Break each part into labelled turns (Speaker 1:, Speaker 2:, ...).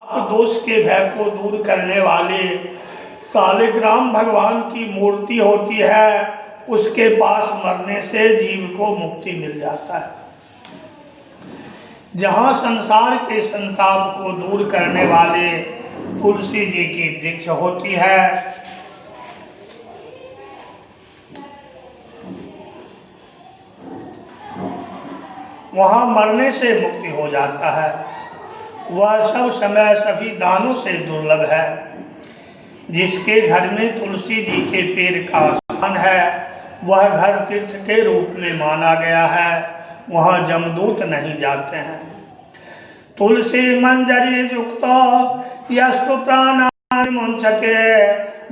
Speaker 1: दोष के भय को दूर करने वाले शालिग्राम भगवान की मूर्ति होती है, उसके पास मरने से जीव को मुक्ति मिल जाता है। जहाँ संसार के संताप को दूर करने वाले तुलसी जी की वृक्ष होती है, वहाँ मरने से मुक्ति हो जाता है। वह सब समय सभी दानों से दुर्लभ है। जिसके घर में तुलसी जी के पेड़ का स्थान है, वह घर तीर्थ के रूप में माना गया है। वहाँ जमदूत नहीं जाते हैं। तुलसी मंजरी युक्तो यस्तु प्राणानि मुंचते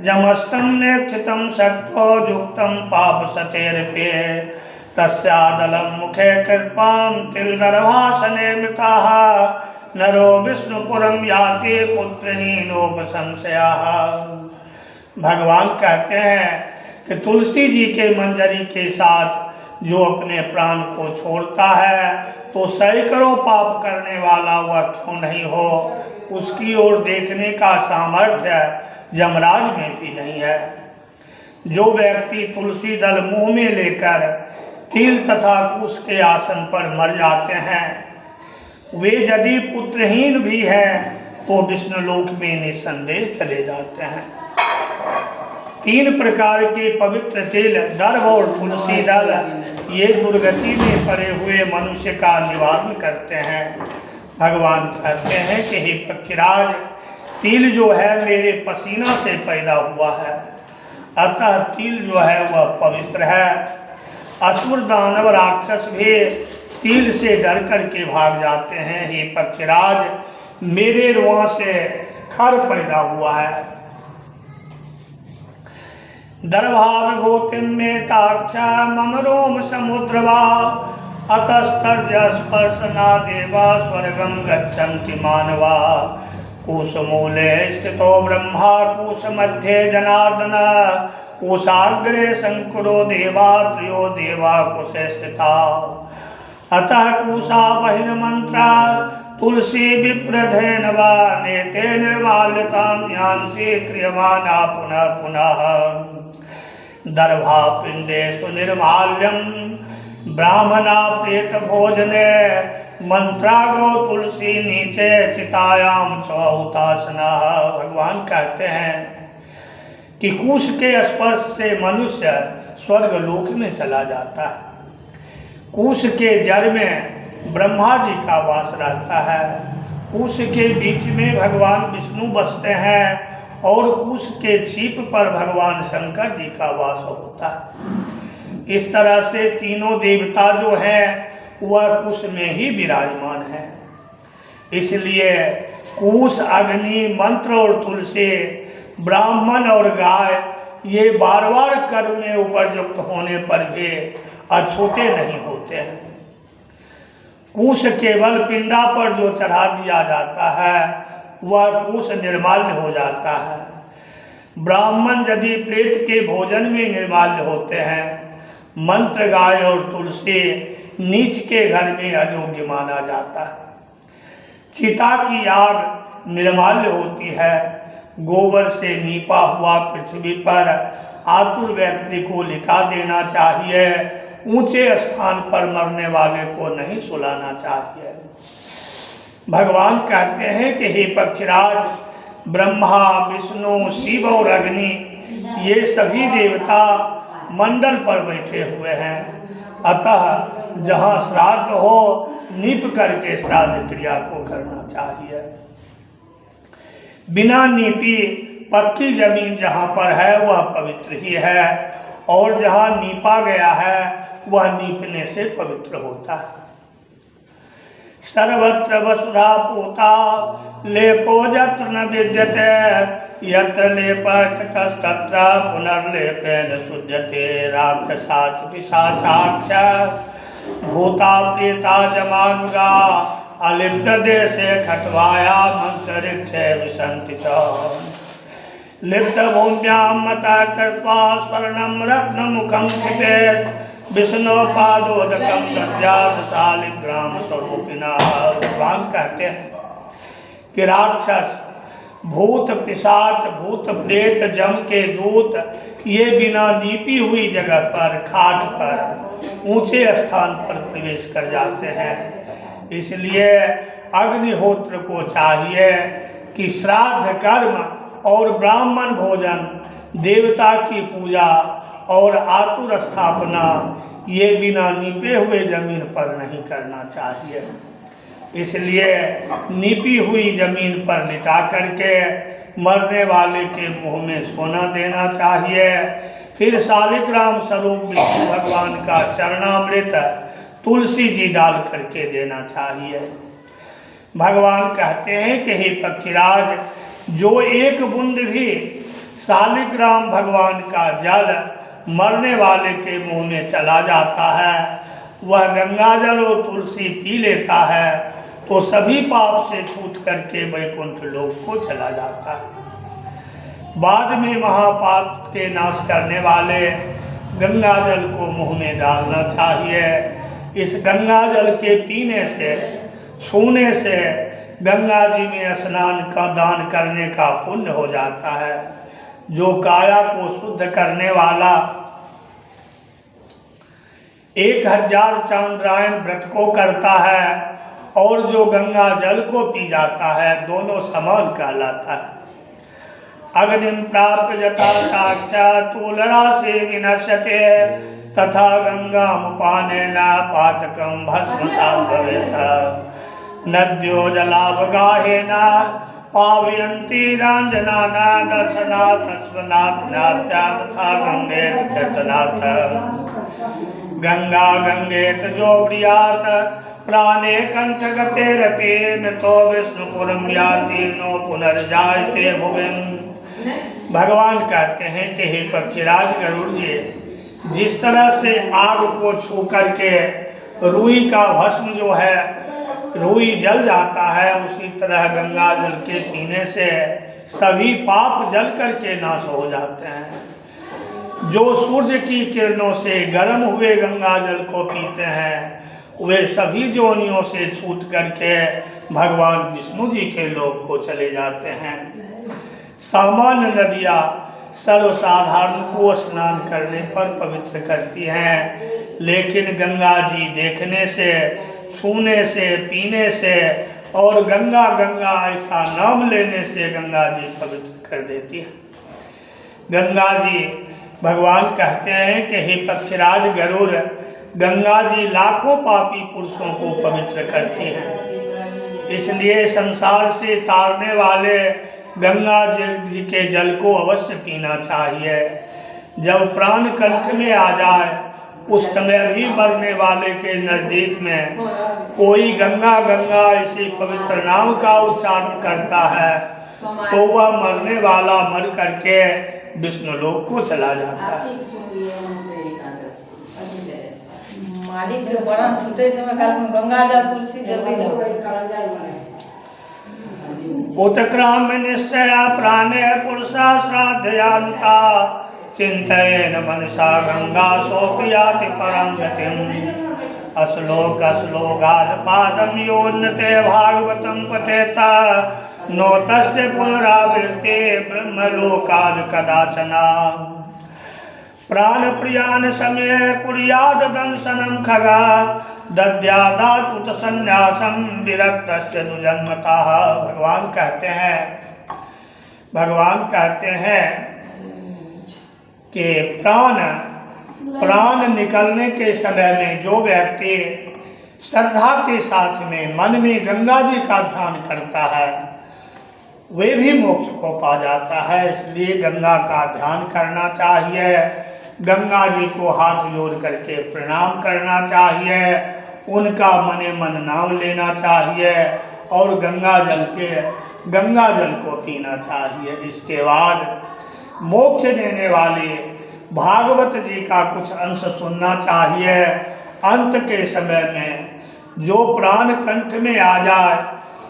Speaker 1: जमस्तम नेक्षितम शक्तो युक्तम पाप सतेरपे तस्यादलम मुखे कृपाम तिलदर्भासने मृताः नरो विष्णुपुरम याति पुत्रहीनोपसंशयाः। भगवान कहते हैं कि तुलसी जी के मंजरी के साथ जो अपने प्राण को छोड़ता है, तो सैकड़ों पाप करने वाला वह क्यों नहीं हो, उसकी ओर देखने का सामर्थ्य यमराज में भी नहीं है। जो व्यक्ति तुलसी दल मुंह में लेकर तिल तथा कुश के आसन पर मर जाते हैं, वे यदि पुत्रहीन भी हैं तो विष्णुलोक में निसंदेह चले जाते हैं। 3 प्रकार के पवित्र तिल, दर्भ और तुलसी दल ये दुर्गति में पड़े हुए मनुष्य का निवारण करते हैं। भगवान कहते हैं कि हे पक्षीराज, तिल जो है मेरे पसीना से पैदा हुआ है, अतः तिल जो है वह पवित्र है। असुर दानव राक्षस भी तिल से डर करके भाग जाते हैं। हे पक्षीराज, मेरे रुआ से खर पैदा हुआ है। दर्भाविभूतिं में ताक्षा मम रोम समुद्रवा अतस्तर्य स्पर्शना देवा स्वर्गम गच्छन्ति मानवा कुसमूले स्थितो ब्रह्मा कुश मध्ये जनार्दन कुशाग्रे शंकुरो देवा त्रयो देवा कुशे स्थिता अतः कुशा बहिन मंत्रा तुलसी विप्रधेनवा नेते निर्माल्यतां यान्ति क्रियमाणा पुनः पुनः दर्भा पिंडेषु निर्माल्यम ब्राह्मणा प्रेत भोजने मंत्रागो तुलसी नीचे चितायाम चौतासना। भगवान कहते हैं कि कुश के स्पर्श से मनुष्य स्वर्ग लोक में चला जाता है। कुश के जड़ में ब्रह्मा जी का वास रहता है। कुश के बीच में भगवान विष्णु बसते हैं और कुश के छीप पर भगवान शंकर जी का वास होता है। इस तरह से तीनों देवता जो हैं वह कुश में ही विराजमान है। इसलिए कुश, अग्नि, मंत्र और तुलसी, ब्राह्मण और गाय ये बार बार कर्म में उपयुक्त होने पर भी अछूते नहीं होते हैं। कुश केवल पिंडा पर जो चढ़ा दिया जाता है वह कुश निर्माल्य हो जाता है। ब्राह्मण यदि प्रेत के भोजन में निर्माल्य होते हैं, मंत्र, गाय और तुलसी नीच के घर में अयोग्य माना जाता है। चिता की आग निर्माल्य होती है। गोबर से नीपा हुआ पृथ्वी पर आतुर व्यक्ति को लिटा देना चाहिए। ऊंचे स्थान पर मरने वाले को नहीं सुलाना चाहिए। भगवान कहते हैं कि हे पक्षीराज, ब्रह्मा, विष्णु, शिव और अग्नि ये सभी देवता मंडल पर बैठे हुए हैं। अतः जहाँ श्राद्ध हो नीप करके श्राद्ध क्रिया को करना चाहिए। बिना नीपी पक्की जमीन जहाँ पर है वह पवित्र ही है, और जहाँ नीपा गया है वह नीपने से पवित्र होता है। सर्वत्र वसुधा पूता लेपो यत्र न विद्यते यत्र लेपस्तत्र पुनर्लेपेन शुध्यते राक्षसाच पिशाचाक्ष भूता प्रेता जमानुगा अलिप्त देशे खट्वाया मंत्रिक्षे विशन्ति च लिप्त भूम्यां मता कृत्वा स्वर्णं रत्नमुखं क्षिपेत् विष्णु पादोदकम दद्यात् शालिग्राम स्वरूपिणा। भगवान कहते हैं कि राक्षस, भूत पिशाच, भूत प्रेत, जम के दूत ये बिना नीपी हुई जगह पर, खाट पर, ऊंचे स्थान पर प्रवेश कर जाते हैं। इसलिए अग्निहोत्र को चाहिए कि श्राद्ध कर्म और ब्राह्मण भोजन, देवता की पूजा और आतुर स्थापना ये बिना नीपे हुए जमीन पर नहीं करना चाहिए। इसलिए नीपी हुई जमीन पर लिटा करके मरने वाले के मुंह में सोना देना चाहिए। फिर शालिग्राम स्वरूप विष्णु भगवान का चरणामृत तुलसी जी डाल करके देना चाहिए। भगवान कहते हैं कि हे पक्षीराज, जो एक बूंद भी शालिग्राम भगवान का जल मरने वाले के मुंह में चला जाता है, वह गंगा जल और तुलसी पी लेता है तो सभी पाप से छूट करके वैकुंठ लोक को चला जाता है। बाद में महापाप के नाश करने वाले गंगा जल को मुंह में डालना चाहिए। इस गंगा जल के पीने से, छूने से गंगा जी में स्नान का दान करने का पुण्य हो जाता है। जो काया को शुद्ध करने वाला 1000 चांद्रायण व्रत को करता है और जो गंगा जल को पी जाता है, दोनों समान कहलाता है। अग्निम प्राप्त जथा साक्षा तुलरा से विनश्यते तथा गंगा मुपानेन पातकम भस्मसात् भवेत्। नद्यो जलावगाहेन पावयन्ति राञ्जनाना दर्शनात् तस्मनात् नात्यात् तथा गंगेत कीर्तनात्। गंगा गंगेत जो प्रियात् प्राणे कंठगतेरपि मृतो विष्णुपुरं याति नो पुनर्जायते भुविम्। भगवान कहते हैं कि हे पक्षीराज गरुड़ जी, जिस तरह से आग को छू करके रुई का भस्म जो है, रुई जल जाता है, उसी तरह गंगा जल के पीने से सभी पाप जल करके नाश हो जाते हैं। जो सूर्य की किरणों से गर्म हुए गंगा जल को पीते हैं, वे सभी जोनियों से छूट करके भगवान विष्णु जी के लोक को चले जाते हैं। सामान्य नदियाँ सर्वसाधारण को स्नान करने पर पवित्र करती हैं, लेकिन गंगा जी देखने से, छूने से, पीने से और गंगा गंगा ऐसा नाम लेने से गंगा जी पवित्र कर देती है। गंगा जी, भगवान कहते हैं कि हे पक्षीराज गरुड़, गंगा जी लाखों पापी पुरुषों को पवित्र करती हैं। इसलिए संसार से तारने वाले गंगा जी के जल को अवश्य पीना चाहिए। जब प्राण कंठ में आ जाए, उस समय भी मरने वाले के नज़दीक में कोई गंगा गंगा इसी पवित्र नाम का उच्चारण करता है तो वह मरने वाला मर करके विष्णु लोक को चला जाता है।
Speaker 2: मालिक के बड़ा छूटे समय काल में गंगा जल तुलसी जल्दी
Speaker 1: उत्क्राम निश्चय प्राणे पुरुषा श्राद्धयान्ता चिंतयेन मनसा गंगा सोपयाति परं गतिम्। अश्लोकाद पादम योन्नते भागवतं पठेता नो तस्य पुनरावृत्ते ब्रह्मलोकाद कदाचना। प्राण प्रियान समय कुर्याद दंशनम खगा दद्यादात संन्यासम विरक्तश्च दुजन्मतः। भगवान कहते हैं कि प्राण निकलने के समय में जो व्यक्ति श्रद्धा के साथ में मन में गंगा जी का ध्यान करता है, वे भी मोक्ष को पा जाता है। इसलिए गंगा का ध्यान करना चाहिए, गंगा जी को हाथ जोड़ करके प्रणाम करना चाहिए, उनका मने मन नाम लेना चाहिए और गंगा जल को पीना चाहिए। इसके बाद मोक्ष देने वाले भागवत जी का कुछ अंश सुनना चाहिए। अंत के समय में जो प्राण कंठ में आ जाए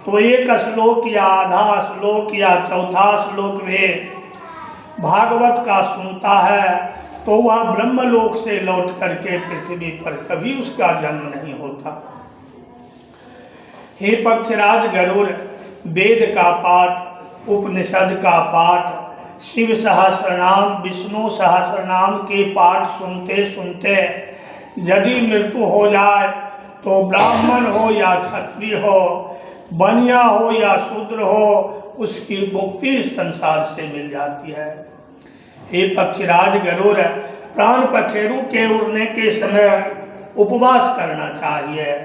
Speaker 1: तो एक श्लोक या आधा श्लोक या चौथा श्लोक में भागवत का सुनता है तो वह ब्रह्मलोक से लौट करके पृथ्वी पर कभी उसका जन्म नहीं होता। हे पक्षराज गरुड़, वेद का पाठ, उपनिषद का पाठ, शिव सहस्रनाम, विष्णु सहस्रनाम के पाठ सुनते सुनते यदि मृत्यु हो जाए तो ब्राह्मण हो या क्षत्रिय हो, बनिया हो या शूद्र हो, उसकी मुक्ति इस संसार से मिल जाती है। हे पक्षीराज गरुड़, प्राण पखेरु के उड़ने के समय उपवास करना चाहिए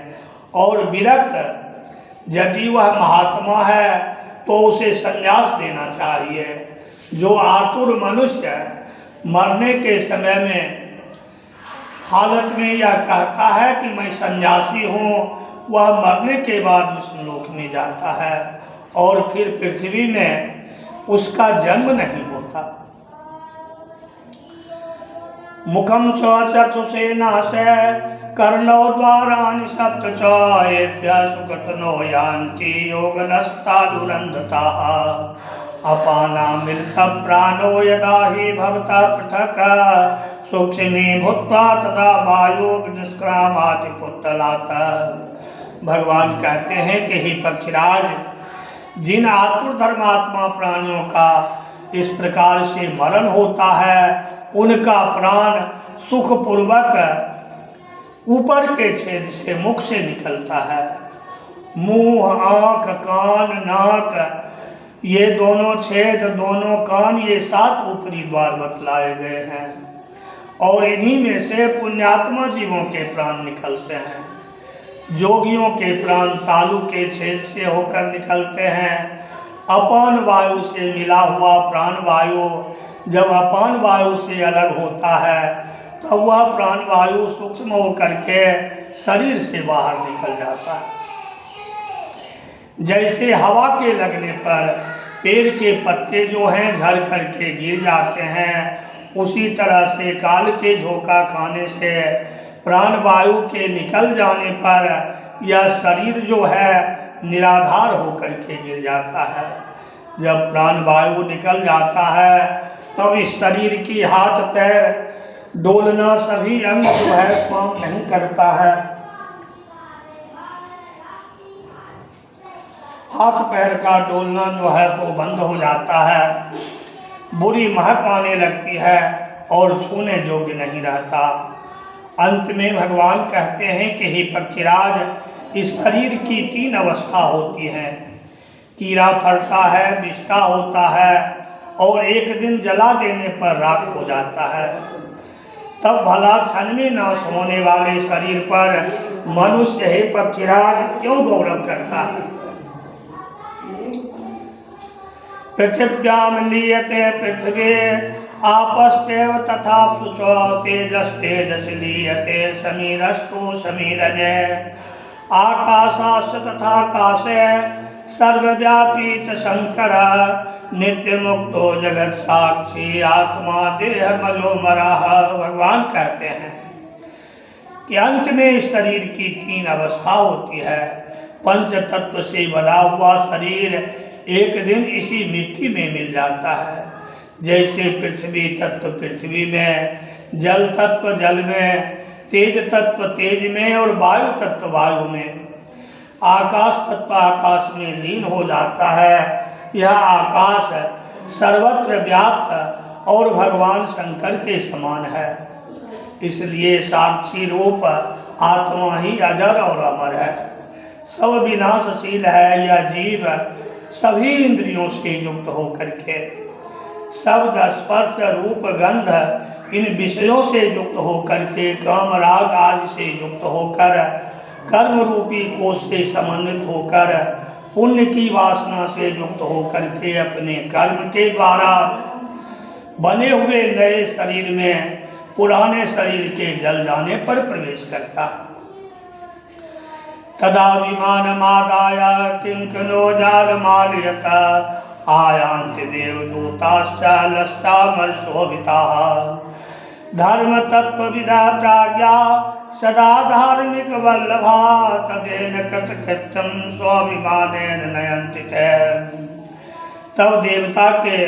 Speaker 1: और विरक्त यदि वह महात्मा है तो उसे संन्यास देना चाहिए। जो आतुर मनुष्य मरने के समय में हालत में यह कहता है कि मैं सन्यासी हूँ, वह मरने के बाद विष्णुलोक में जाता है और फिर पृथ्वी में उसका जन्म नहीं होता। मुखम च चक्षुषेना से कर्णौ द्वाराणि सप्त च येभ्यः सुकृतनो यान्ति योगनस्ता दुरन्धताः अपानामृत प्राणो यदा हि भवता पृथक् सूक्ष्मी भूत्वा तदा वायु निष्क्रामाति पुत्तलात्। भगवान कहते हैं कि हे पक्षीराज, जिन आतुर धर्मात्मा प्राणियों का इस प्रकार से मरण होता है उनका प्राण सुखपूर्वक ऊपर के छेद से मुख से निकलता है। मुंह, आँख, कान, नाक, ये दोनों छेद, दोनों कान, ये 7 ऊपरी द्वार बतलाए गए हैं और इन्हीं में से पुण्यात्मा जीवों के प्राण निकलते हैं। जोगियों के प्राण तालु के छेद से होकर निकलते हैं। अपान वायु से मिला हुआ प्राण वायु जब अपान वायु से अलग होता है तब वह प्राण वायु सूक्ष्म होकर के शरीर से बाहर निकल जाता है। जैसे हवा के लगने पर पेड़ के पत्ते जो हैं झड़ कर के गिर जाते हैं, उसी तरह से काल के झोंका खाने से प्राण वायु के निकल जाने पर यह शरीर जो है निराधार होकर के गिर जाता है। जब प्राण वायु निकल जाता है तब इस शरीर की हाथ पैर डोलना, सभी अंग जो है काम नहीं करता है। हाथ पैर का डोलना जो है तो बंद हो जाता है, बुरी महक आने लगती है और छूने योग्य नहीं रहता। अंत में भगवान कहते हैं कि हे पक्षीराज, इस शरीर की 3 अवस्था होती हैं। कीड़ा फरता है, विष्ठा होता है और एक दिन जला देने पर राख हो जाता है। तब भला क्षण में नाश होने वाले शरीर पर मनुष्य हे पक्षीराज क्यों गौरव करता है। पृथिव्याम लीयते पृथ्वी आपश्चैव तथा शुचो तेजस्तेजस लीयते समीरस्तु समीरने आकाशाश्च तथाकाशे सर्वव्यापी च शंकर नित्य मुक्तो जगत साक्षी आत्मा देह मजोमरः। भगवान कहते हैं कि अंत में इस शरीर की 3 अवस्था होती है। पंच तत्व से बना हुआ शरीर एक दिन इसी मिट्टी में मिल जाता है। जैसे पृथ्वी तत्व पृथ्वी में, जल तत्व जल में, तेज तत्व तेज में और वायु तत्व वायु में, आकाश तत्व आकाश में लीन हो जाता है। यह आकाश सर्वत्र व्याप्त और भगवान शंकर के समान है। इसलिए साक्षी रूप आत्मा ही अजर और अमर है, सब विनाशशील है। यह जीव सभी इंद्रियों से युक्त होकर के, शब्द स्पर्श रूप गंध इन विषयों से युक्त होकर के, काम राग आदि से युक्त होकर, कर्म रूपी कोष से समन्वित होकर, पुण्य की वासना से युक्त होकर के अपने कर्म के द्वारा बने हुए नए शरीर में पुराने शरीर के जल जाने पर प्रवेश करता है। तदा विमानमादाय किंकनो जालमालयत आयान्ति देवदूताश्च लस्तामर्शोभिताः धर्म तत्वविदा प्राज्ञा सदा धार्मिक वल्लभा तदेन कृतकृत्यं स्वाभिमानेन नयन्ति ते। तब देवता के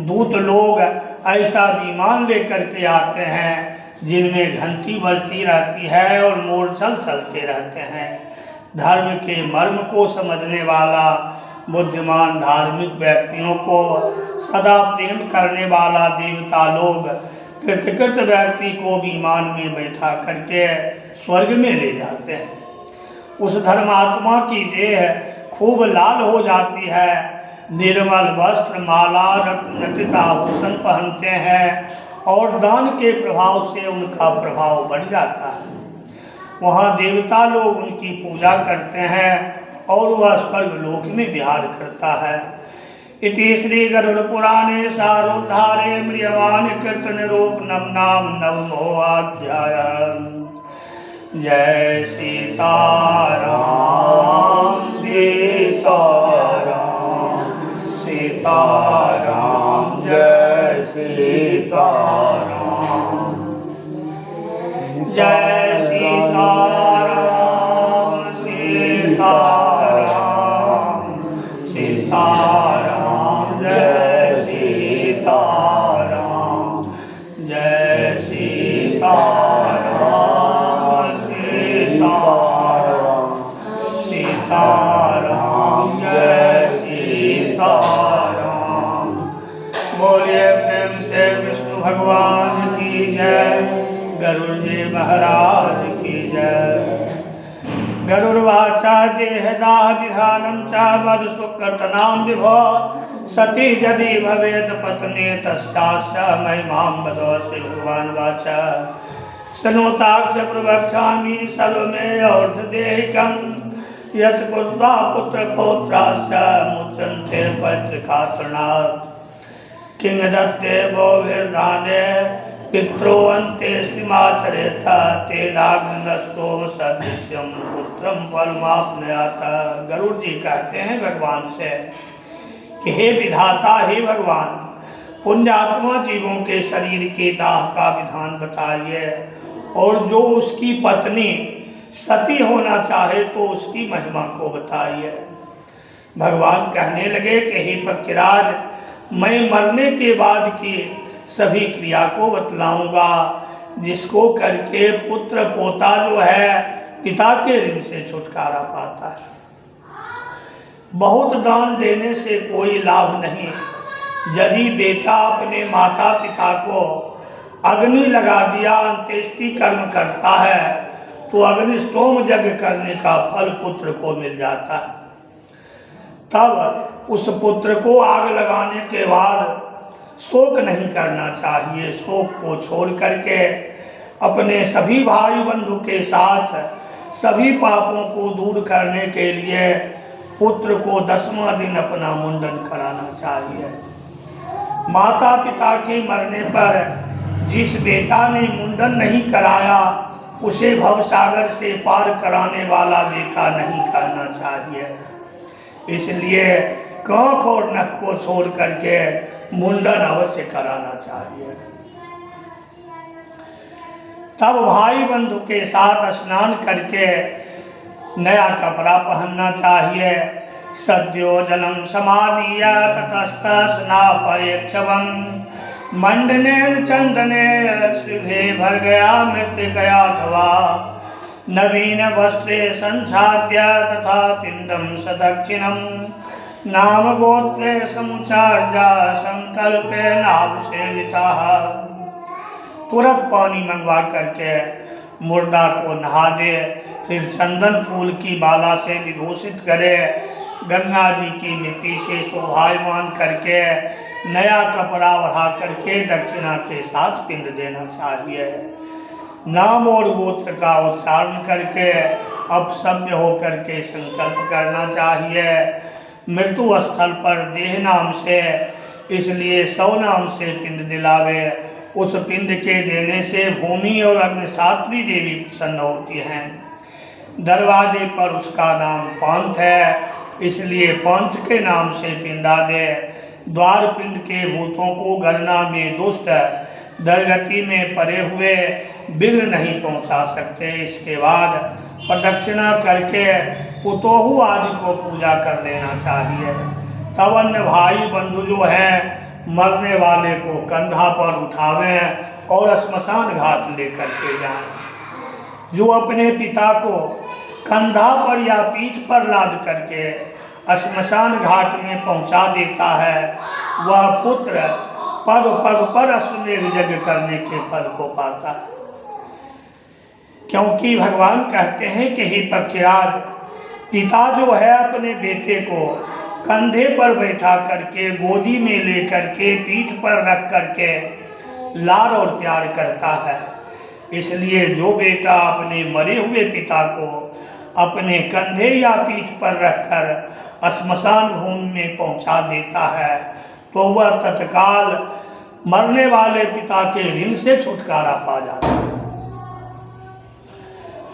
Speaker 1: दूत लोग ऐसा विमान लेकर के आते हैं जिनमें घंटी बजती रहती है और मूर्छल चलते रहते हैं। धर्म के मर्म को समझने वाला बुद्धिमान धार्मिक व्यक्तियों को सदा प्रेम करने वाला देवता लोग कृतकृत व्यक्ति को विमान में बैठा करके स्वर्ग में ले जाते हैं। उस धर्मात्मा की देह खूब लाल हो जाती है, निर्मल वस्त्र माला रत्नित आभूषण पहनते हैं और दान के प्रभाव से उनका प्रभाव बढ़ जाता है। वहाँ देवता लोग उनकी पूजा करते हैं और वह स्वर्ग लोक में विहार करता है। इति श्री गरुड़ पुराणे सारोद्धारे म्रियमाण कीर्तन रूप नाम नवमो अध्याय। जय सीताराम सीताराम सीताराम जय सीताराम जय सीताराम सीताराम सीताराम जय सीताराम जय सीताराम सीताराम सीताराम जय सीताराम। बोलिए प्रेम से विष्णु भगवान की जय, गरुड़ जी महाराज की जय। गरुड़वाचा देहदाह विधानं च वद सुकृतनां विभो सती यदि भवेत् पत्नी तस्याश्च महिमां वद। श्री भगवान वाचा शृणोताक्ष प्रवक्ष्यामि सर्वमे औषधेहिकं यत् कृत्वा पुत्र पौत्राश्च मुच्यन्ते पैतृकातृणात् किं दत्ते बहुभिर्दाने पित्रो अन्त्येष्टिमाचरेत तेनाग्नस्तोम सदृश्यम पुत्रम फलमाप्नुयात। गरुड़ जी कहते हैं भगवान से कि हे विधाता, हे भगवान, पुण्यात्मा जीवों के शरीर के दाह का विधान बताइए और जो उसकी पत्नी सती होना चाहे तो उसकी महिमा को बताइए। भगवान कहने लगे कि हे पक्षीराज, मैं मरने के बाद की सभी क्रिया को बतलाऊंगा जिसको करके पुत्र पोता जो है पिता के ऋण से छुटकारा पाता है। बहुत दान देने से कोई लाभ नहीं। यदि बेटा अपने माता पिता को अग्नि लगा दिया, अंत्येष्टि कर्म करता है तो अग्निष्टोम यज्ञ करने का फल पुत्र को मिल जाता है। तब उस पुत्र को आग लगाने के बाद शोक नहीं करना चाहिए। शोक को छोड़ करके अपने सभी भाई बंधु के साथ सभी पापों को दूर करने के लिए पुत्र को 10वां दिन अपना मुंडन कराना चाहिए। माता पिता के मरने पर जिस बेटा ने मुंडन नहीं कराया उसे भवसागर से पार कराने वाला बेटा नहीं कहना चाहिए। इसलिए कांख और नख को छोड़ करके मुंडन अवश्य कराना चाहिए। तब भाई बंधु के साथ स्नान करके नया कपड़ा पहनना चाहिए। सद्यो जलम समानीय ततस्त स्नापयेक्षवं मंडनेन चंदने शुभे भर गया मृत्तिकया अथवा नवीन वस्त्रे संसाद्य तथा पिंडम सदक्षिणम नाम गोत्रे समुचार्या संकल्पे नाम सेविता। तुरंत पानी मंगवा करके मुर्दा को नहा दे, फिर चंदन फूल की माला से विभूषित करे, गंगा जी की मिट्टी से शोभायमान करके नया कपड़ा बढ़ा करके दक्षिणा के साथ पिंड देना चाहिए। नाम और गोत्र का उच्चारण करके अपसभ्य होकर के संकल्प करना चाहिए। मृत्यु स्थल पर देह नाम से इसलिए 100 नाम से पिंड दिलावे। उस पिंड के देने से भूमि और अग्निशात्री देवी प्रसन्न होती हैं। दरवाजे पर उसका नाम पंथ है, इसलिए पंथ के नाम से पिंडा दे। द्वार पिंड के भूतों को गणना में दुष्ट दरगति में पड़े हुए विघ्न नहीं पहुंचा सकते। इसके बाद प्रदक्षिणा करके पुतोहु आदि को पूजा कर लेना चाहिए। तब अन्य भाई बंधु जो हैं मरने वाले को कंधा पर उठावें और श्मशान घाट लेकर के जाएं। जो अपने पिता को कंधा पर या पीठ पर लाद करके श्मशान घाट में पहुंचा देता है, वह पुत्र पग पग पर अश्वमेध यज्ञ करने के फल को पाता है। क्योंकि भगवान कहते हैं कि हे पक्षीराज, पिता जो है अपने बेटे को कंधे पर बैठा करके, गोदी में ले करके, पीठ पर रख करके लाड और प्यार करता है। इसलिए जो बेटा अपने मरे हुए पिता को अपने कंधे या पीठ पर रखकर श्मशान भूमि में पहुंचा देता है, तो वह तत्काल मरने वाले पिता के ऋण से छुटकारा पा जाता है।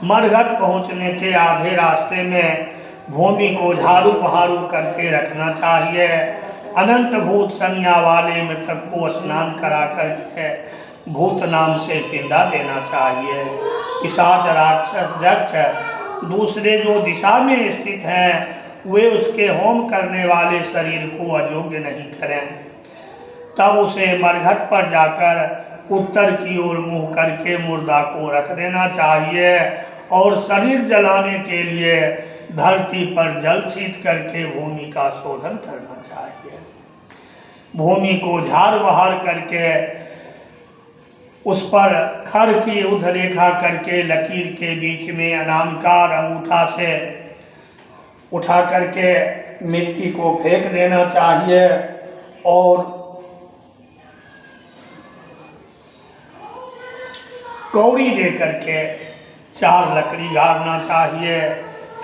Speaker 1: मरघट पहुंचने के आधे रास्ते में भूमि को झाड़ू बहारू करके रखना चाहिए। अनंत भूत संज्ञा वाले मृतक को स्नान करा करके भूत नाम से पिंडा देना चाहिए। पिशाच, राक्षस, यक्ष दूसरे जो दिशा में स्थित हैं, वे उसके होम करने वाले शरीर को अयोग्य नहीं करें। तब उसे मरघट पर जाकर उत्तर की ओर मुंह करके मुर्दा को रख देना चाहिए और शरीर जलाने के लिए धरती पर जल छींट करके भूमि का शोधन करना चाहिए। भूमि को झाड़ बहार करके उस पर खर की ऊर्ध्व रेखा करके लकीर के बीच में अनामिकार अंगूठा से उठा करके मिट्टी को फेंक देना चाहिए और कौड़ी दे करके 4 लकड़ी गाड़ना चाहिए।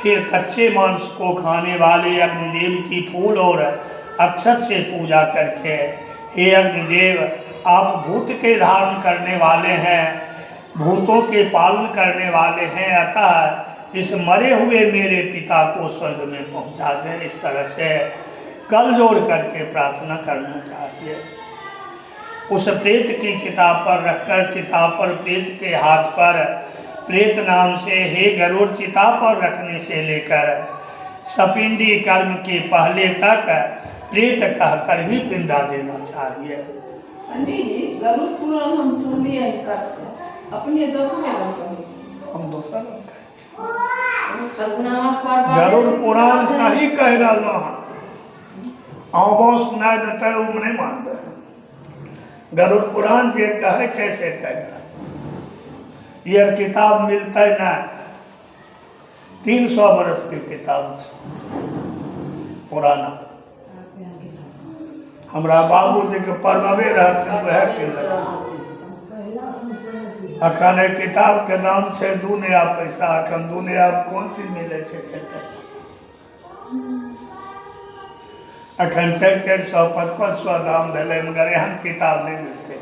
Speaker 1: फिर कच्चे मांस को खाने वाले अग्निदेव की फूल और अक्षत से पूजा करके, हे अग्निदेव, आप भूत के धारण करने वाले हैं, भूतों के पालन करने वाले हैं, अतः इस मरे हुए मेरे पिता को स्वर्ग में पहुंचा दें। इस तरह से कल जोड़ करके प्रार्थना करना चाहिए। उस प्रेत की चिता पर रखकर चिता पर प्रेत के हाथ पर प्रेत नाम से हे गरुड़ चिता पर रखने से लेकर सपिंडी कर्म के पहले तक प्रेत कहकर ही पिंडा देना चाहिए।
Speaker 2: पंडित जी, गरुड़ पुराण हम सुन लिए करते हैं, अपने दूसरे
Speaker 1: हम दूसरा
Speaker 2: गरुड़
Speaker 1: पुराण सही कह रहा सुना देते वो नहीं मानते। गरुड़ पुराण जे कहे छे से कह, ये किताब मिलता है ना, 300 वर्ष की किताब पुराना। हमरा बाबूजी के पढ़बे रहते वह के अखन किताब के दाम है 2 नया पैसा। अखन 2 नया कौन चीज मिले से अखन 400 500 दाम भेले, मगर एहन किताब नहीं मिलते।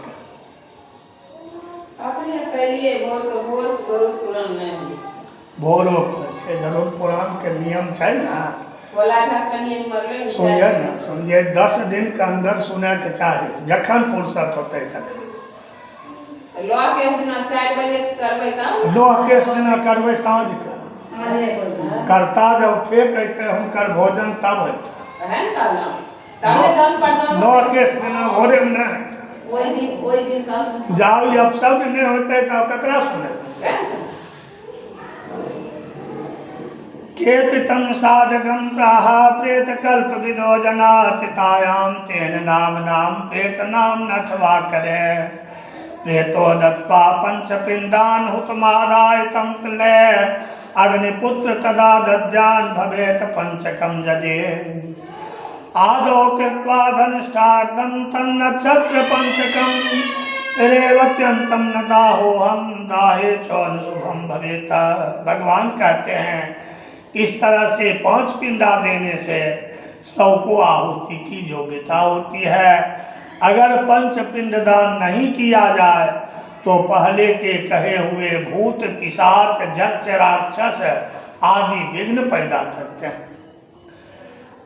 Speaker 2: अपने कहिए भोर गरुड़ पुराण नहीं
Speaker 1: भोरो गरुड़ पुराण के नियम है ना, सुनिए ना, सुनिए 10 दिन के अंदर सुने के चाहिए, जखन फुर्सत होते तखन।
Speaker 2: लॉ केस दिना 4 बजे करबै तब
Speaker 1: लॉ केस दिना करबै साँझ के करता जब फेंक अइते हुनकर भोजन तब होता। लॉ केस दिना भोरे में नहीं,
Speaker 2: ओई दिन
Speaker 1: जाओ अब सब नहीं होते तो ककरा सुने। केपितं साधकं प्राहा प्रेत कल्प विदो जना चितायां तेन नाम प्रेत नाम नथवा करे। प्रेतो दत्वा पंचपिंडान हुतमादाय तम तले अग्निपुत्र तदा दद्यान भवेत पंचकम जदे। आदो कृत्वा धनिष्ठार्थं तन्नक्षत्र पंचकम रेवत्यंतम न दाहोहम दाहे चौन शुभम भवेत। भगवान कहते हैं इस तरह से 5 पिंडा देने से 100 को आहुति की योग्यता होती है। अगर 5 पिंड दान नहीं किया जाए तो पहले के कहे हुए भूत, पिशाच, यक्ष, राक्षस आदि विघ्न पैदा करते हैं।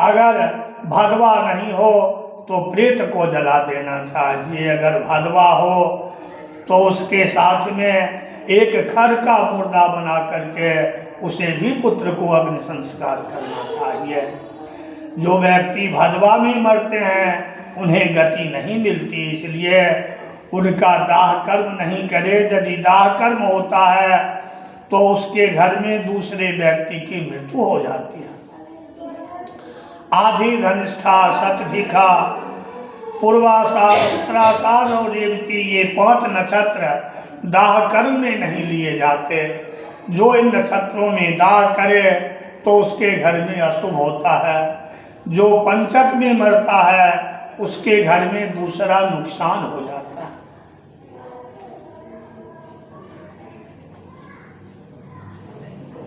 Speaker 1: अगर भदवा नहीं हो तो प्रेत को जला देना चाहिए। अगर भदवा हो तो उसके साथ में एक खर का मुर्दा बना करके उसे भी पुत्र को अग्नि संस्कार करना चाहिए। जो व्यक्ति भदवा में मरते हैं उन्हें गति नहीं मिलती, इसलिए उनका दाह कर्म नहीं करे। यदि दाह कर्म होता है तो उसके घर में दूसरे व्यक्ति की मृत्यु हो जाती है। आधी धनिष्ठा शतभिखा पूर्वाषाढ़ उत्तराषाढ़ और रेवती, ये 5 नक्षत्र दाह कर्म में नहीं लिए जाते। जो इन नक्षत्रों में दाह करे तो उसके घर में अशुभ होता है। जो पंचक में मरता है उसके घर में दूसरा नुकसान हो जाता है।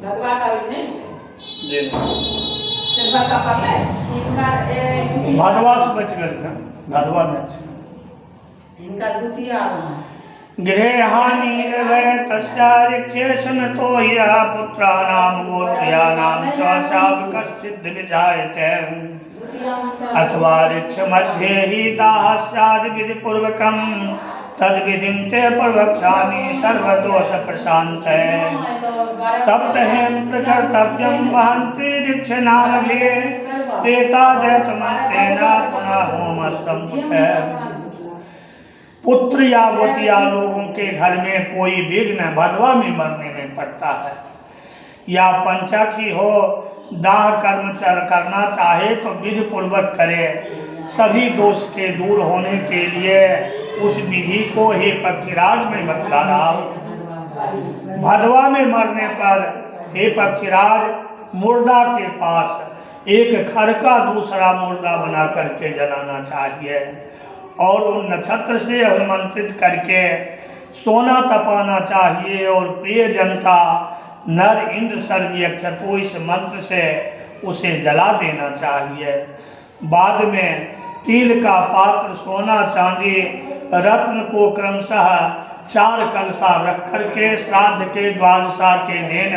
Speaker 2: भगवान का भी नहीं
Speaker 1: जी
Speaker 2: का पहले इनका
Speaker 1: भदवा से बच गए थे, भदवा में
Speaker 2: इनका द्वितीय
Speaker 1: गृह हानि निर्भय तस्यारिक्षेषण तो यह पुत्राणाम गोत्र्याणाम च चाप कश्चित् विजायते अथवा ऋक्ष मध्ये ही दाहस्यादि विधि पूर्वकम तद विधिं ते प्रवक्ष्यामि सर्वदोष प्रशांते तप्त हेम प्रकर्तव्यम वहन्ति ऋक्षनारभे तेता जयतमन्तेन पुनः होमस्तम पुत्र या गोतिया लोगों के घर में कोई विघ्न भदवा में मरने में पड़ता है या पंचक ही हो, दाह कर्म करना चाहे तो विधि पूर्वक करे। सभी दोष के दूर होने के लिए उस विधि को हे पक्षीराज में बतला रहा हूँ। भदवा में मरने पर हे पक्षीराज मुर्दा के पास एक खर का दूसरा मुर्दा बना करके जलाना चाहिए और उन नक्षत्र से अभिमंत्रित करके सोना तपाना चाहिए और प्रिय जनता नर इंद्र सर्वयक्षतो इस मंत्र से उसे जला देना चाहिए। बाद में तिल का पात्र, सोना चांदी, रत्न को क्रमशः 4 कलशा रख करके श्राद्ध के द्वादशा के दिन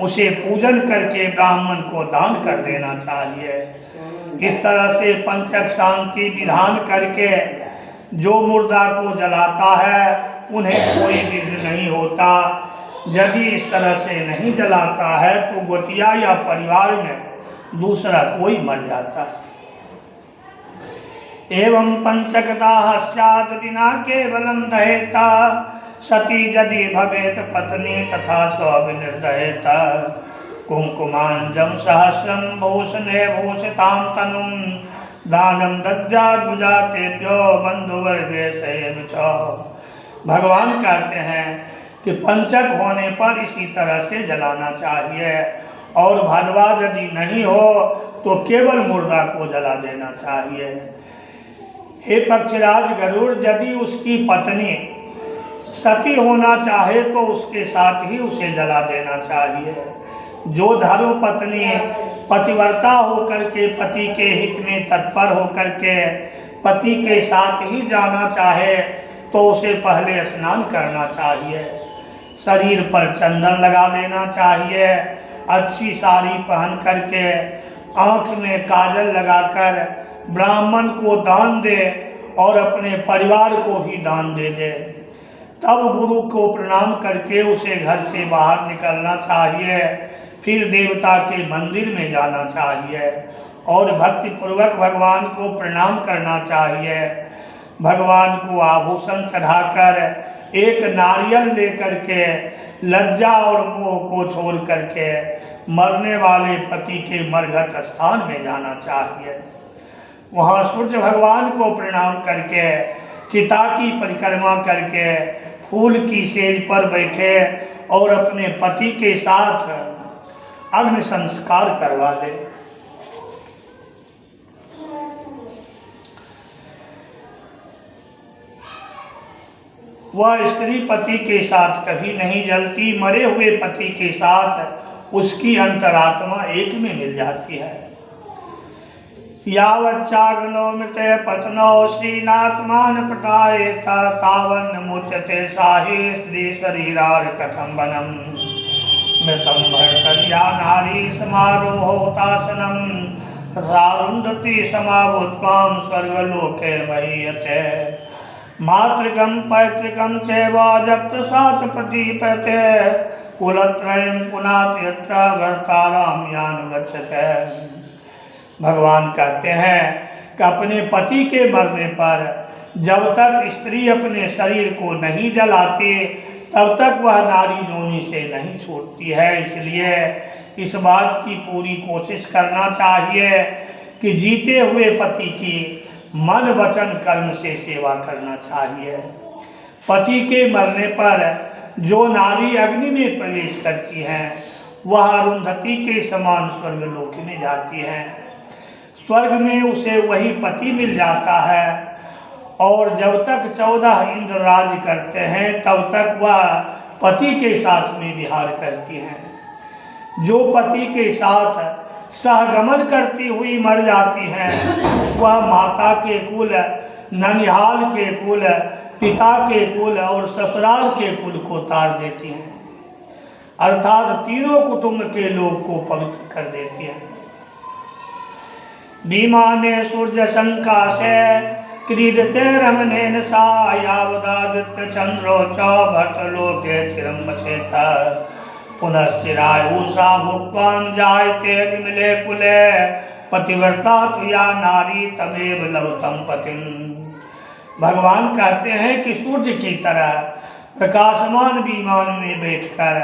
Speaker 1: उसे पूजन करके ब्राह्मण को दान कर देना चाहिए। इस तरह से पंचक शांति विधान करके जो मुर्दा को जलाता है उन्हें कोई विघ्न नहीं होता। यदि इस तरह से नहीं जलाता है तो गोतिया या परिवार में दूसरा कोई मर जाता है। एवं पंचकदाह स्यात् विना केवलम दहेता सती यदि भवेत पत्नी तथा स्वविनिर्दहेत कुंकुमांजम सहस्रम भूषणे भूषितां तनुं दानम दद्याद्भुजातेभ्यो बंधुवर्गे सेम च। भगवान कहते हैं कि पंचक होने पर इसी तरह से जलाना चाहिए और भदवा यदि नहीं हो तो केवल मुर्दा को जला देना चाहिए। हे पक्षीराज गरुड़, यदि उसकी पत्नी सती होना चाहे तो उसके साथ ही उसे जला देना चाहिए। जो धर्म पत्नी पतिव्रता होकर के पति के हित में तत्पर होकर के पति के साथ ही जाना चाहे तो उसे पहले स्नान करना चाहिए, शरीर पर चंदन लगा लेना चाहिए, अच्छी साड़ी पहन करके आँख में काजल लगाकर ब्राह्मण को दान दे और अपने परिवार को भी दान दे दे। तब गुरु को प्रणाम करके उसे घर से बाहर निकलना चाहिए, फिर देवता के मंदिर में जाना चाहिए और भक्ति पूर्वक भगवान को प्रणाम करना चाहिए। भगवान को आभूषण चढ़ाकर एक नारियल लेकर के लज्जा और मोह को छोड़ करके मरने वाले पति के मरघट स्थान में जाना चाहिए। वहाँ सूर्य भगवान को प्रणाम करके चिता की परिक्रमा करके फूल की सेज पर बैठे और अपने पति के साथ अग्नि संस्कार करवा दे। वह स्त्री पति के साथ कभी नहीं जलती, मरे हुए पति के साथ उसकी अंतरात्मा एक में मिल जाती है। यावच्चाग्नो मृते पत्नो श्रीनात्मान पटायेता तावन्न मुच्यते साहि स्त्री शरीरार कथम वनम मृतम भर्तर्या नारी समारोहोतासनम रारुंधति समाभूत्वाम स्वर्गलोके महीयते मातृकं पैतृकं चैव यत्र साच प्रदीपते कुलत्रयं पुनात्यत्र भर्ताराम यानुगच्छते। भगवान कहते हैं कि अपने पति के मरने पर जब तक स्त्री अपने शरीर को नहीं जलाती तब तक वह नारी योनि से नहीं छूटती है। इसलिए इस बात की पूरी कोशिश करना चाहिए कि जीते हुए पति की मन वचन कर्म से सेवा करना चाहिए। पति के मरने पर जो नारी अग्नि में प्रवेश करती है वह अरुंधति के समान स्वर्गलोक में जाती है। स्वर्ग में उसे वही पति मिल जाता है और जब तक 14 इंद्र राज करते हैं तब तक वह पति के साथ में विहार करती हैं। जो पति के साथ सहगमन करती हुई मर जाती हैं वह माता के कुल, ननिहाल के कुल, पिता के कुल और ससुराल के कुल को तार देती हैं, अर्थात तीनों कुटुंब के लोग को पवित्र कर देती हैं। विमाने सूर्य संकाशे क्रीडते रमणेन सा यावदादित्य चंद्रो च भट्टलोके चिरं वसेत पुनश्चिरायुषा भुक्त्वां जायते विमले कुले पतिव्रता तु या नारी तमेव लभतं पतिं। भगवान कहते हैं कि सूर्य की तरह प्रकाशमान विमान में बैठकर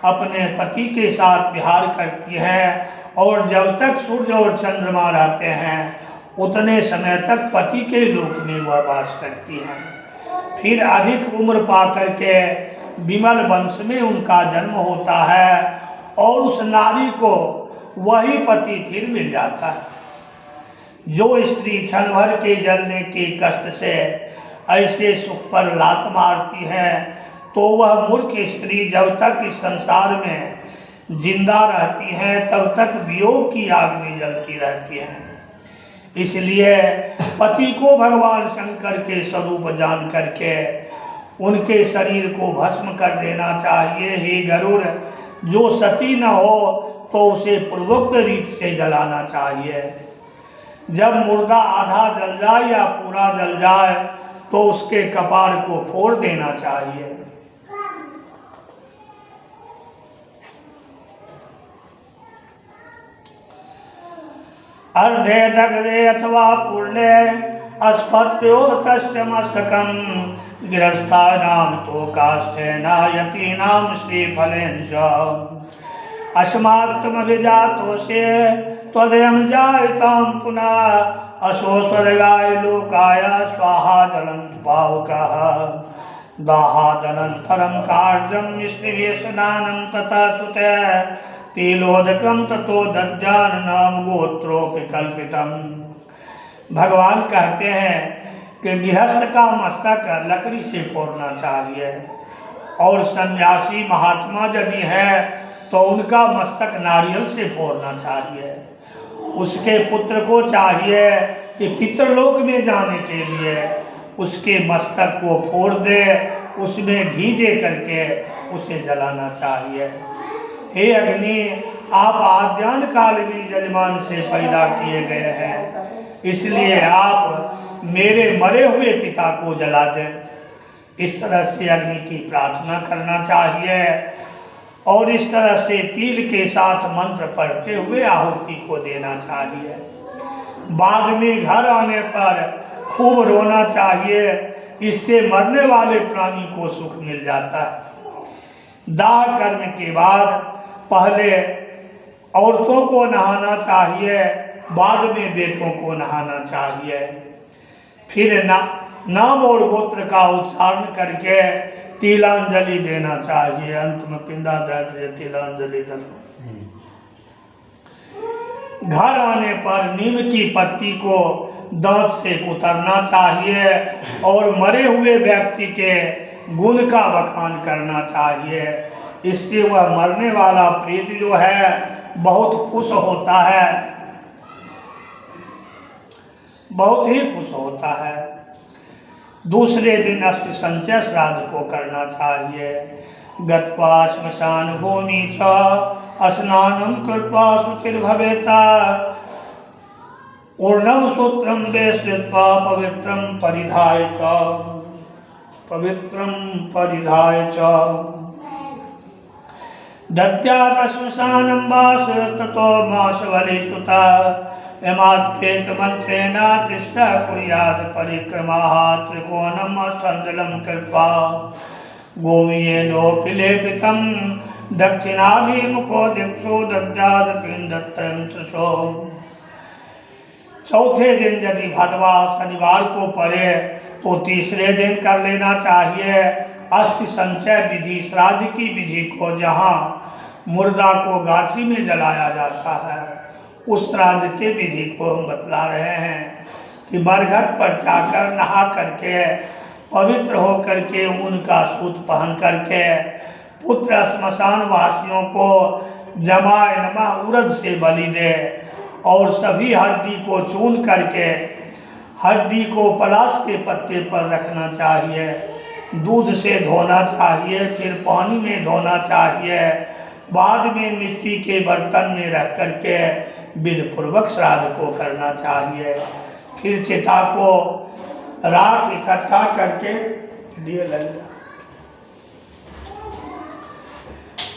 Speaker 1: अपने पति के साथ विहार करती है और जब तक सूर्य और चंद्रमा रहते हैं उतने समय तक पति के लोक में वह वास करती हैं। फिर अधिक उम्र पा करके विमल वंश में उनका जन्म होता है और उस नारी को वही पति फिर मिल जाता है। जो स्त्री क्षण भर के जलने के कष्ट से ऐसे सुख पर लात मारती है तो वह मूर्ख स्त्री जब तक इस संसार में जिंदा रहती है तब तक वियोग की आग में जलती रहती है। इसलिए पति को भगवान शंकर के स्वरूप जान करके उनके शरीर को भस्म कर देना चाहिए। हे गरुड़, जो सती न हो तो उसे पूर्वोक्त रीत से जलाना चाहिए। जब मुर्दा आधा जल जाए या पूरा जल जाए तो उसके कपार को फोड़ देना चाहिए। अर्धे दग्धे अथवा पूर्णे अस्पत्योतस्य मस्तकं गृहस्थानां तो काष्ठेन यतीनां श्रीफलेन च अस्मात्तमभिजातोषे त्वदयं जायतां पुनः असो स्वर्गाय लोकाय स्वाहा जलन्त पावकः दाहादनन्तरं कार्यं स्त्रीवेशनानं तथा सुते तिलोदकं ततो दद्यान्नं गोत्रोपि कल्पितम्। भगवान कहते हैं कि गृहस्थ का मस्तक लकड़ी से फोड़ना चाहिए और सन्यासी महात्मा यदि है तो उनका मस्तक नारियल से फोड़ना चाहिए। उसके पुत्र को चाहिए कि पितृलोक में जाने के लिए उसके मस्तक को फोड़ दे, उसमें घी दे करके उसे जलाना चाहिए। हे अग्नि, आप आद्यान काल में यजमान से पैदा किए गए हैं, इसलिए आप मेरे मरे हुए पिता को जला दें। इस तरह से अग्नि की प्रार्थना करना चाहिए और इस तरह से तिल के साथ मंत्र पढ़ते हुए आहुति को देना चाहिए। बाद में घर आने पर खूब रोना चाहिए, इससे मरने वाले प्राणी को सुख मिल जाता है। दाह कर्म के बाद पहले औरतों को नहाना चाहिए, बाद में बेटों को नहाना चाहिए। फिर नाम और गोत्र का उच्चारण करके तिलांजलि देना चाहिए। अंत में पिंडादान तिलांजलि देना। घर आने पर नीम की पत्ती को दांत से कुतरना चाहिए और मरे हुए व्यक्ति के गुण का बखान करना चाहिए। इससे वह मरने वाला प्रेत जो है बहुत खुश होता है, बहुत ही खुश होता है। दूसरे दिन अस्थि संचय श्राद्ध को करना चाहिए। गत्वा श्मशान भूमि च स्नानं कृत्वा शुचिर्भवेत् ऊर्णं सूत्रं वेष्टित्वा पवित्रं परिधाय च दद्यात् श्मशानं वासस्ततो मासवलिस्तुता यमाद्येत मंत्रेण तिष्ठ कुर्यात् परिक्रमाः त्रिकोणं स्थलजलं कृत्वा गोमीयेनोपलेपितं दक्षिणाभिमुखो दिक्षु दद्यात् पिण्डत्रयं त्रिशो। चौथे दिन यदि भदवा शनिवार को पड़े तो तीसरे दिन कर लेना चाहिए। अस्थि संचय विधि, श्राद्ध की विधि को जहाँ मुर्दा को गाछी में जलाया जाता है, उस श्राद्ध के विधि को हम बतला रहे हैं कि बरगद पर जाकर नहा करके पवित्र होकर के ऊन का सूत पहन करके पुत्र श्मशान वासियों को जमाए नमा उड़द से बलि दे और सभी हड्डी को चून करके हड्डी को पलाश के पत्ते पर रखना चाहिए, दूध से धोना चाहिए, फिर पानी में धोना चाहिए, बाद में मिट्टी के बर्तन में रख करके विधि पूर्वक श्राद्ध को करना चाहिए। फिर चिता को राख इकट्ठा करके दिए लगेगा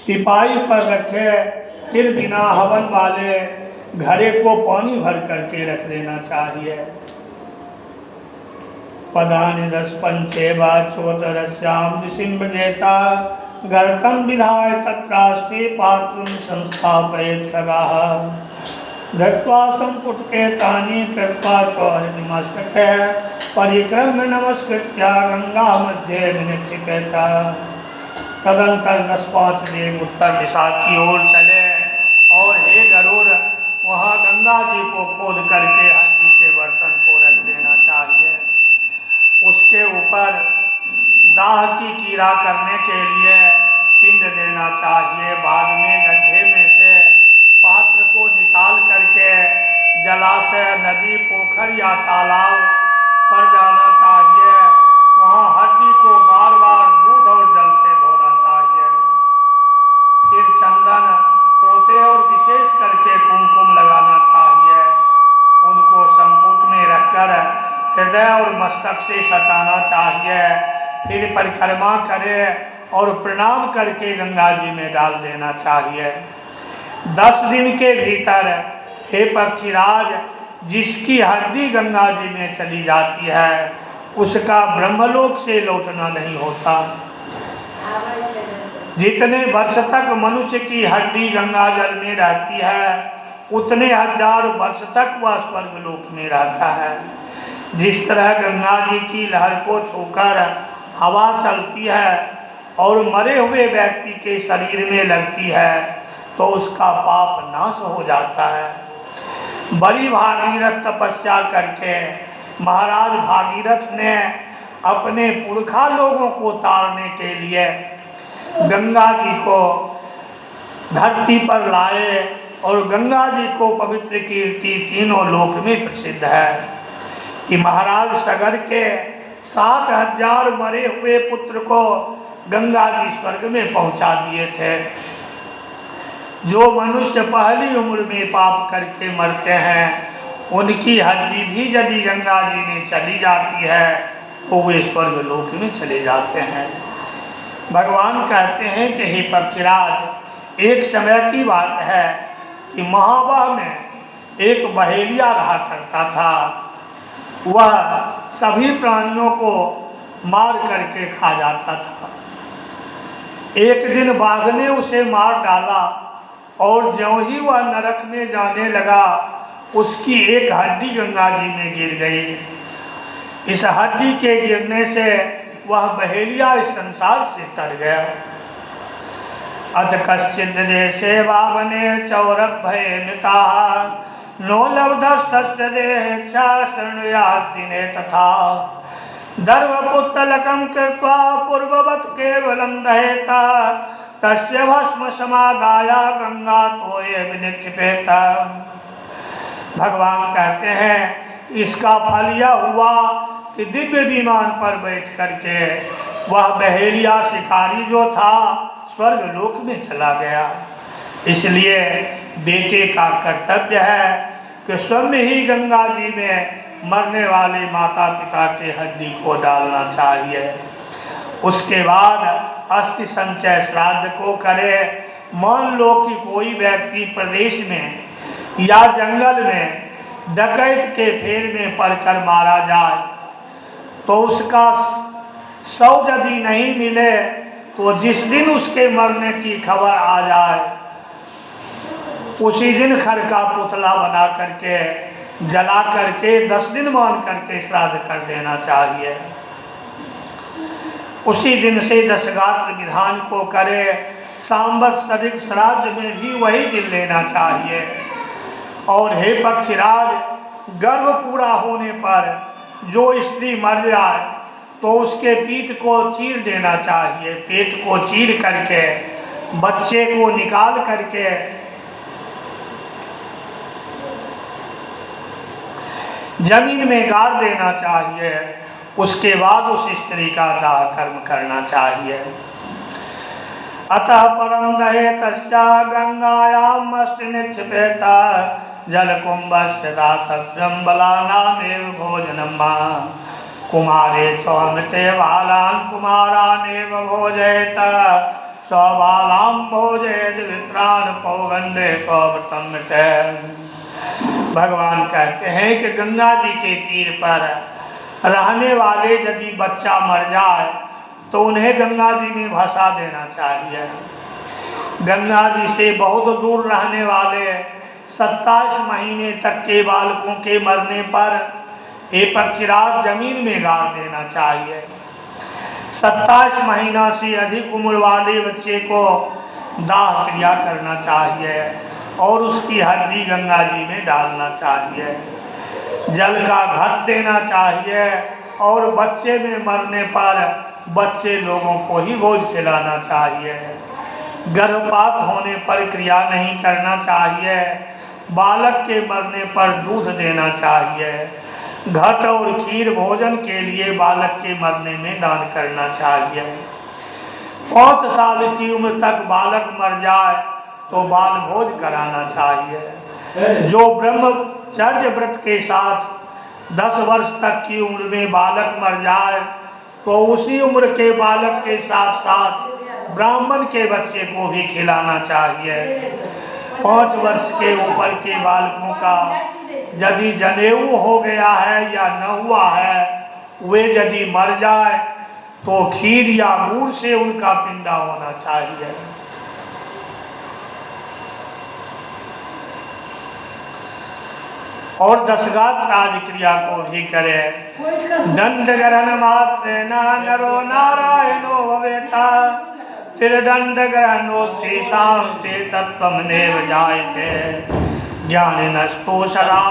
Speaker 1: टिपाई पर रखे, फिर बिना हवन वाले घड़े को पानी भर करके रख देना चाहिए। पदानि 10 पंचेवा चोदरस्याम दिशिंब जेता गर्तम विधाय तत्रास्ते पात्रं संस्थापयेत् खगाः धत्वा संपुटके तानि कृत्वा चौहृदिमस्तके परिक्रम्य नमस्कृत्य गंगा मध्ये विनिक्षिपेत। तदंतर 10-5 देव उत्तर दिशा की ओर चले और हे गरुड़, वहाँ गंगा जी को खोद करके हड्डी के बर्तन को रख देना चाहिए। उसके ऊपर दाह की कीड़ा करने के लिए पिंड देना चाहिए। बाद में गड्ढे में से पात्र को निकाल करके जलाशय, नदी, पोखर या तालाब पर जाना चाहिए। वहाँ हड्डी को बार बार दूध और जल से धोना चाहिए। फिर चंदन, पोते और विशेष करके कुमकुम लगाना चाहिए। उनको संपुट में रखकर हृदय और मस्तक से सटाना चाहिए। फिर परिक्रमा करे और प्रणाम करके गंगा जी में डाल देना चाहिए। 10 दिन के भीतर हे पक्षीराज, जिसकी हड्डी गंगा जी में चली जाती है उसका ब्रह्मलोक से लौटना नहीं होता। जितने वर्ष तक मनुष्य की हड्डी गंगा जल में रहती है उतने 1000 वर्ष तक वह स्वर्गलोक में रहता है। जिस तरह गंगा जी की लहर को छूकर हवा चलती है और मरे हुए व्यक्ति के शरीर में लगती है तो उसका पाप नाश हो जाता है। बड़ी भागीरथ तपस्या करके महाराज भागीरथ ने अपने पुरखा लोगों को तारने के लिए गंगा जी को धरती पर लाए और गंगा जी को पवित्र कीर्ति तीनों लोक में प्रसिद्ध है कि महाराज सगर के 7000 मरे हुए पुत्र को गंगा जी स्वर्ग में पहुंचा दिए थे। जो मनुष्य पहली उम्र में पाप करके मरते हैं उनकी हड्डी भी यदि गंगा जी में चली जाती है तो वे स्वर्ग लोक में चले जाते हैं। भगवान कहते हैं कि हे पक्षीराज, एक समय की बात है कि महावह में एक बहेलिया रहा करता था। वह सभी प्राणियों को मार करके खा जाता था। एक दिन बाघ ने उसे मार डाला और ज्यों ही वह नरक में जाने लगा उसकी एक हड्डी गंगा जी में गिर गई। इस हड्डी के गिरने से वह बहेलिया इस संसार से तर गया। अत कश्चिद देशे वावने चौरभये मृता नो लब्धस्तस्य देहेच्छा शृणुयात् दिने तथा दर्भपुत्तलकं कृत्वा पूर्ववत् केवलं दहेता तस्य भस्म समादाया गंगा तोये विनिक्षिपेत। भगवान कहते हैं इसका फल यह हुआ कि दिव्य विमान पर बैठ करके वह बहेलिया शिकारी जो था स्वर्ग लोक में चला गया। इसलिए बेटे का कर्तव्य है कि स्वयं ही गंगा जी में मरने वाले माता पिता के हड्डी को डालना चाहिए। उसके बाद अस्थि संचय श्राद्ध को करे। मान लो कि कोई व्यक्ति प्रदेश में या जंगल में डकैत के फेर में पड़कर मारा जाए तो उसका शव यदि नहीं मिले तो जिस दिन उसके मरने की खबर आ जाए उसी दिन खर का पुतला बना करके जला करके 10 दिन मान करके श्राद्ध कर देना चाहिए। उसी दिन से दशगात्र विधान को करे। सांवत्सरिक श्राद्ध में भी वही दिन लेना चाहिए। और हे पक्षीराज, गर्भ पूरा होने पर जो स्त्री मर जाए तो उसके पीठ को चीर देना चाहिए। पेट को चीर करके बच्चे को निकाल करके जमीन में गाड़ देना चाहिए। उसके बाद उस स्त्री का दाह कर्म करना चाहिए। अतः परम दहे तस्या गंगायाम अस्ति निक्षिपेत जलकुंभस्य दातव्यं बलानामेव भोजनम् कुमारे स्वमृते बालान् कुमारानेव भोजयेत स्वबालां भोजयेद विप्रान् पौगंडे स्वव्रतं मृते। भगवान कहते हैं कि गंगा जी के तीर पर रहने वाले यदि बच्चा मर जाए तो उन्हें गंगा जी में भसा देना चाहिए। गंगा जी से बहुत दूर रहने वाले 27 महीने तक के बालकों के मरने पर एक पक्षीराज जमीन में गाड़ देना चाहिए। 27 महीना से अधिक उम्र वाले बच्चे को दाह क्रिया करना चाहिए और उसकी हड्डी गंगा जी में डालना चाहिए। जल का घट देना चाहिए और बच्चे में मरने पर बच्चे लोगों को ही भोज खिलाना चाहिए। गर्भपात होने पर क्रिया नहीं करना चाहिए। बालक के मरने पर दूध देना चाहिए। घट और खीर भोजन के लिए बालक के मरने में दान करना चाहिए। 5 साल की उम्र तक बालक मर जाए तो बाल भोज कराना चाहिए। जो ब्रह्मचर्य व्रत के साथ 10 वर्ष तक की उम्र में बालक मर जाए तो उसी उम्र के बालक के साथ साथ ब्राह्मण के बच्चे को भी खिलाना चाहिए। 5 वर्ष के ऊपर के बालकों का यदि जनेऊ हो गया है या न हुआ है, वे यदि मर जाए तो खीर या गुड़ से उनका पिंडा होना चाहिए। और दशगात्र आदि क्रिया को भी करे। दंड ग्रहण मात्रेण नरो नारायणो भवेत् त्रिदंड ग्रहणोत्तेषां ते तत्त्वमेव जायते ज्ञानिनस्तु सदा